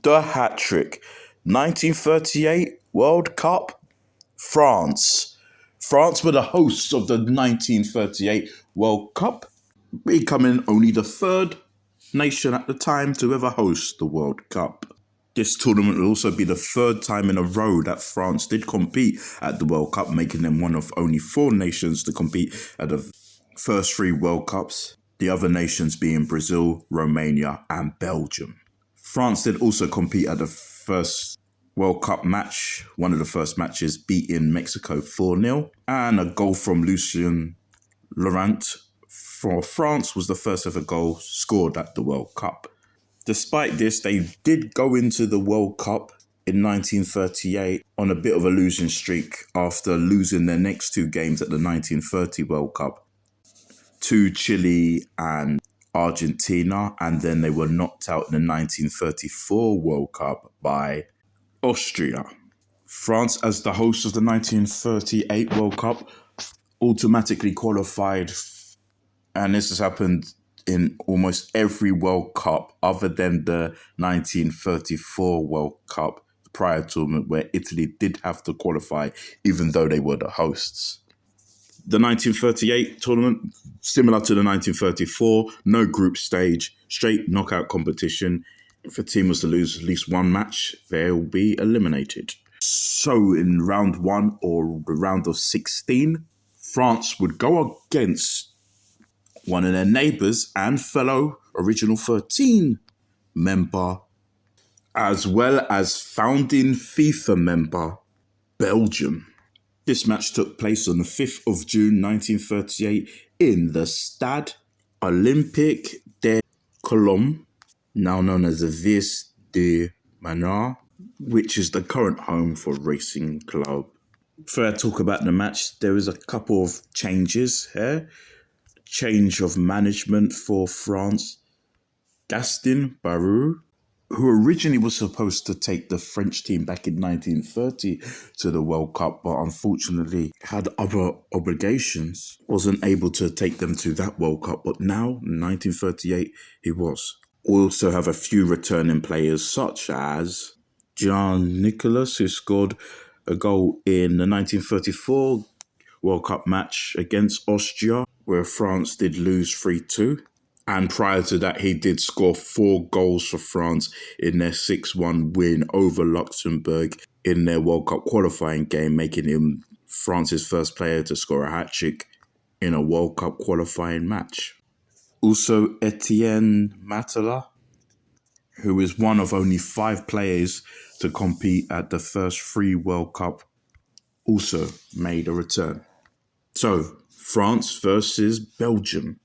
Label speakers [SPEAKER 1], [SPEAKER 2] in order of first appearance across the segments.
[SPEAKER 1] The Hattrick. 1938 World Cup, France. France were the hosts of the 1938 World Cup, becoming only the third nation at the time to ever host the World Cup. This tournament will also be the third time in a row that France did compete at the World Cup, making them one of only four nations to compete at the first three World Cups, the other nations being Brazil, Romania, and Belgium. France did also compete at the first World Cup match, one of the first matches, beating Mexico 4-0, and a goal from Lucien Laurent for France was the first ever goal scored at the World Cup. Despite this, they did go into the World Cup in 1938 on a bit of a losing streak after losing their next two games at the 1930 World Cup to Chile and Argentina, and then they were knocked out in the 1934 World Cup by Austria. France, as the host of the 1938 World Cup, automatically qualified, and this has happened in almost every World Cup other than the 1934 World Cup prior tournament, where Italy did have to qualify even though they were the hosts. The 1938 tournament, similar to the 1934, no group stage, straight knockout competition. If a team was to lose at least one match, they'll be eliminated. So in round one or the round of 16, France would go against one of their neighbours and fellow Original 13 member, as well as founding FIFA member, Belgium. This match took place on the 5th of June 1938 in the Stade Olympique de Colombe, now known as the Vice de Manor, which is the current home for Racing Club. Before I talk about the match, there is a couple of changes here. Change of management for France. Gaston Barrou, who originally was supposed to take the French team back in 1930 to the World Cup, but unfortunately had other obligations, wasn't able to take them to that World Cup. But now, in 1938, he was. We also have a few returning players, such as Jean-Nicolas, who scored a goal in the 1934 World Cup match against Austria, where France did lose 3-2. And prior to that, he did score 4 goals for France in their 6-1 win over Luxembourg in their World Cup qualifying game, making him France's first player to score a hat-trick in a World Cup qualifying match. Also, Etienne Matela, who is one of only 5 players to compete at the first 3 World Cup, also made a return. So, France versus Belgium.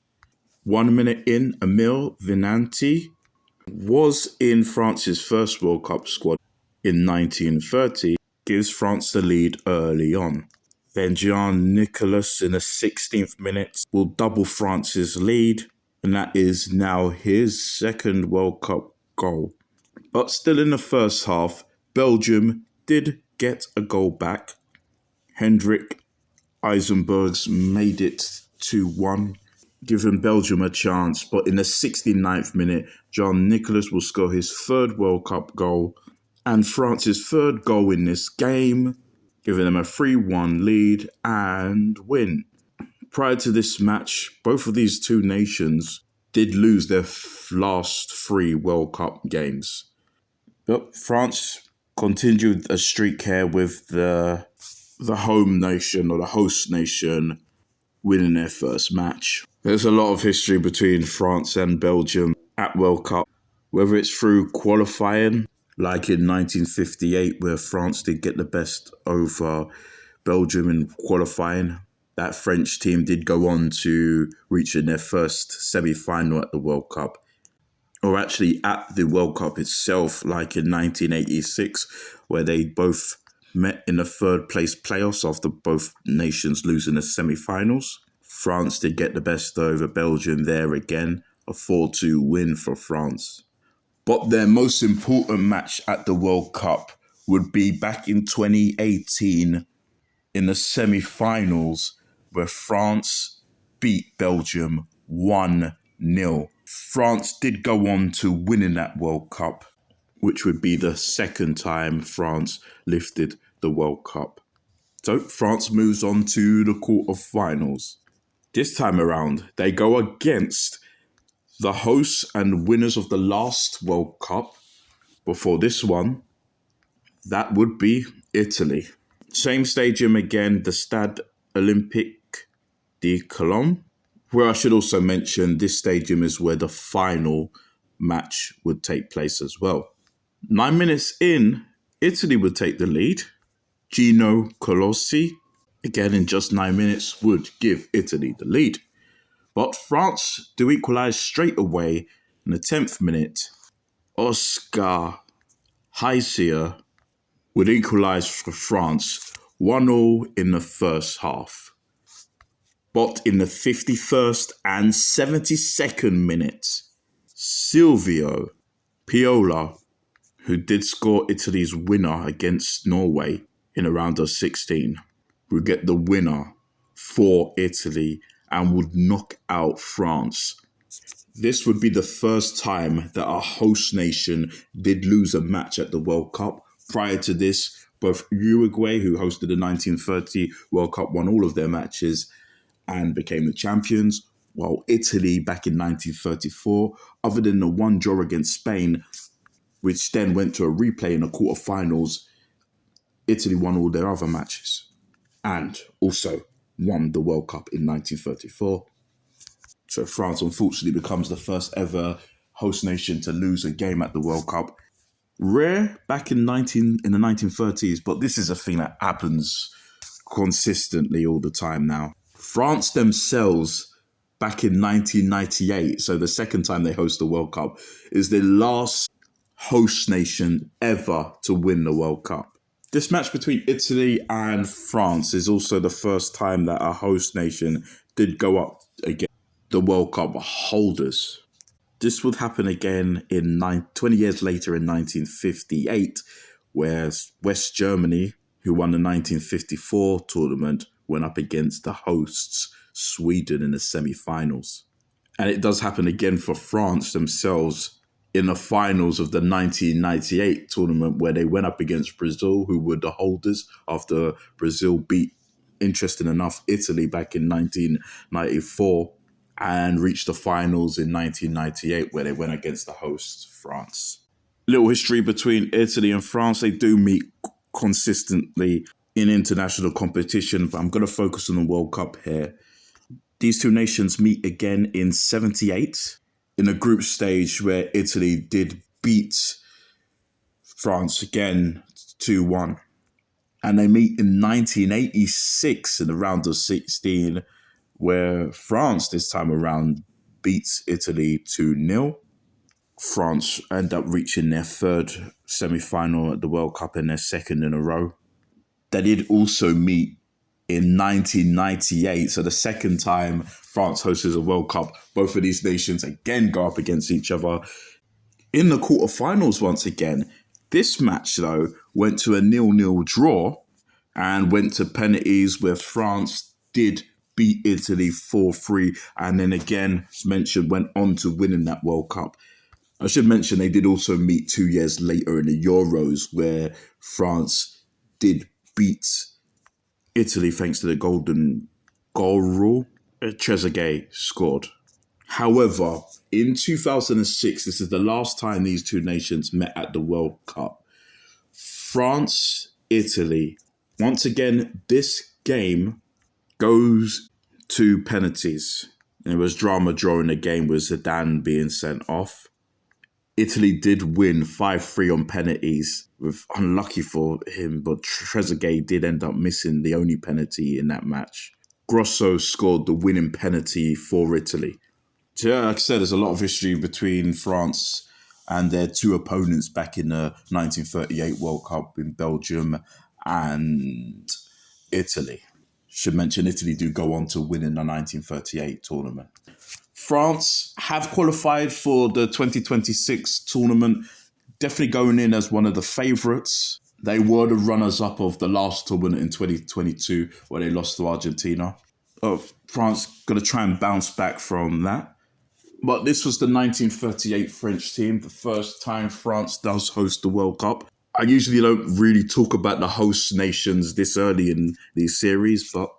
[SPEAKER 1] 1 minute in, Emile Venanti was in France's first World Cup squad in 1930, gives France the lead early on. Then Jean-Nicolas in the 16th minute will double France's lead, and that is now his second World Cup goal. But still in the first half, Belgium did get a goal back. Hendrik Eisenbergs made it 2-1, giving Belgium a chance. But in the 69th minute, Jean-Nicolas will score his third World Cup goal and France's third goal in this game, giving them a 3-1 lead and win. Prior to this match, both of these two nations did lose their last 3 World Cup games. But France continued a streak here with the home nation or the host nation winning their first match. There's a lot of history between France and Belgium at World Cup, whether it's through qualifying, like in 1958, where France did get the best over Belgium in qualifying. That French team did go on to reach in their first semi-final at the World Cup. Or actually at the World Cup itself, like in 1986, where they both met in the third place playoffs after both nations losing the semi-finals. France did get the best over Belgium there again, a 4-2 win for France. But their most important match at the World Cup would be back in 2018 in the semi-finals, where France beat Belgium 1-0. France did go on to win in that World Cup, which would be the second time France lifted the World Cup. So France moves on to the quarterfinals. This time around, they go against the hosts and winners of the last World Cup before this one. That would be Italy. Same stadium again, the Stade Olympique de Cologne, where I should also mention this stadium is where the final match would take place as well. 9 minutes in, Italy would take the lead. Gino Colossi, again in just 9 minutes, would give Italy the lead. But France do equalise straight away in the 10th minute. Oscar Heisier would equalise for France 1-0 in the first half. But in the 51st and 72nd minutes, Silvio Piola, who did score Italy's winner against Norway in a round of 16, would get the winner for Italy and would knock out France. This would be the first time that a host nation did lose a match at the World Cup. Prior to this, both Uruguay, who hosted the 1930 World Cup, won all of their matches and became the champions, while Italy back in 1934, other than the one draw against Spain, which then went to a replay in the quarterfinals, Italy won all their other matches and also won the World Cup in 1934. So France unfortunately becomes the first ever host nation to lose a game at the World Cup. Rare back in the 1930s, but this is a thing that happens consistently all the time now. France themselves, back in 1998, so the second time they host the World Cup, is the last host nation ever to win the World Cup. This match between Italy and France is also the first time that a host nation did go up against the World Cup holders. This would happen again 20 years later in 1958, where West Germany, who won the 1954 tournament, went up against the hosts, Sweden, in the semi-finals. And it does happen again for France themselves in the finals of the 1998 tournament, where they went up against Brazil, who were the holders after Brazil beat, interesting enough, Italy back in 1994, and reached the finals in 1998, where they went against the hosts, France. Little history between Italy and France. They do meet consistently in international competition, but I'm going to focus on the World Cup here. These two nations meet again in 78 in a group stage where Italy did beat France again 2-1. And they meet in 1986 in the round of 16, where France this time around beats Italy 2-0. France end up reaching their third semi-final at the World Cup and their second in a row. They did also meet in 1998, so the second time France hosts a World Cup. Both of these nations again go up against each other in the quarterfinals once again. This match, though, went to a 0-0 draw and went to penalties, where France did beat Italy 4-3, and then again, as mentioned, went on to winning that World Cup. I should mention they did also meet 2 years later in the Euros, where France did beat Italy thanks to the golden goal rule. Trezeguet scored. However, in 2006, this is the last time these two nations met at the World Cup. France, Italy. Once again, this game goes to penalties. There was drama during the game with Zidane being sent off. Italy did win 5-3 on penalties, with unlucky for him, but Trezeguet did end up missing the only penalty in that match. Grosso scored the winning penalty for Italy. So yeah, like I said, there's a lot of history between France and their two opponents back in the 1938 World Cup in Belgium and Italy. Should mention Italy do go on to win in the 1938 tournament. France have qualified for the 2026 tournament, definitely going in as one of the favourites. They were the runners-up of the last tournament in 2022, where they lost to Argentina. France going to try and bounce back from that. But this was the 1938 French team, the first time France does host the World Cup. I usually don't really talk about the host nations this early in these series, but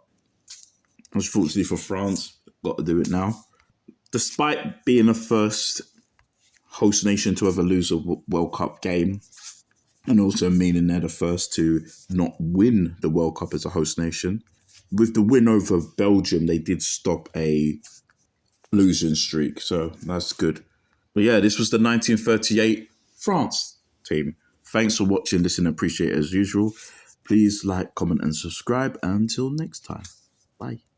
[SPEAKER 1] unfortunately for France, got to do it now. Despite being the first host nation to ever lose a World Cup game, and also meaning they're the first to not win the World Cup as a host nation, with the win over Belgium, they did stop a losing streak, so that's good. But yeah, this was the 1938 France team. Thanks for watching, listening, appreciate it as usual. Please like, comment, and subscribe. Until next time, bye.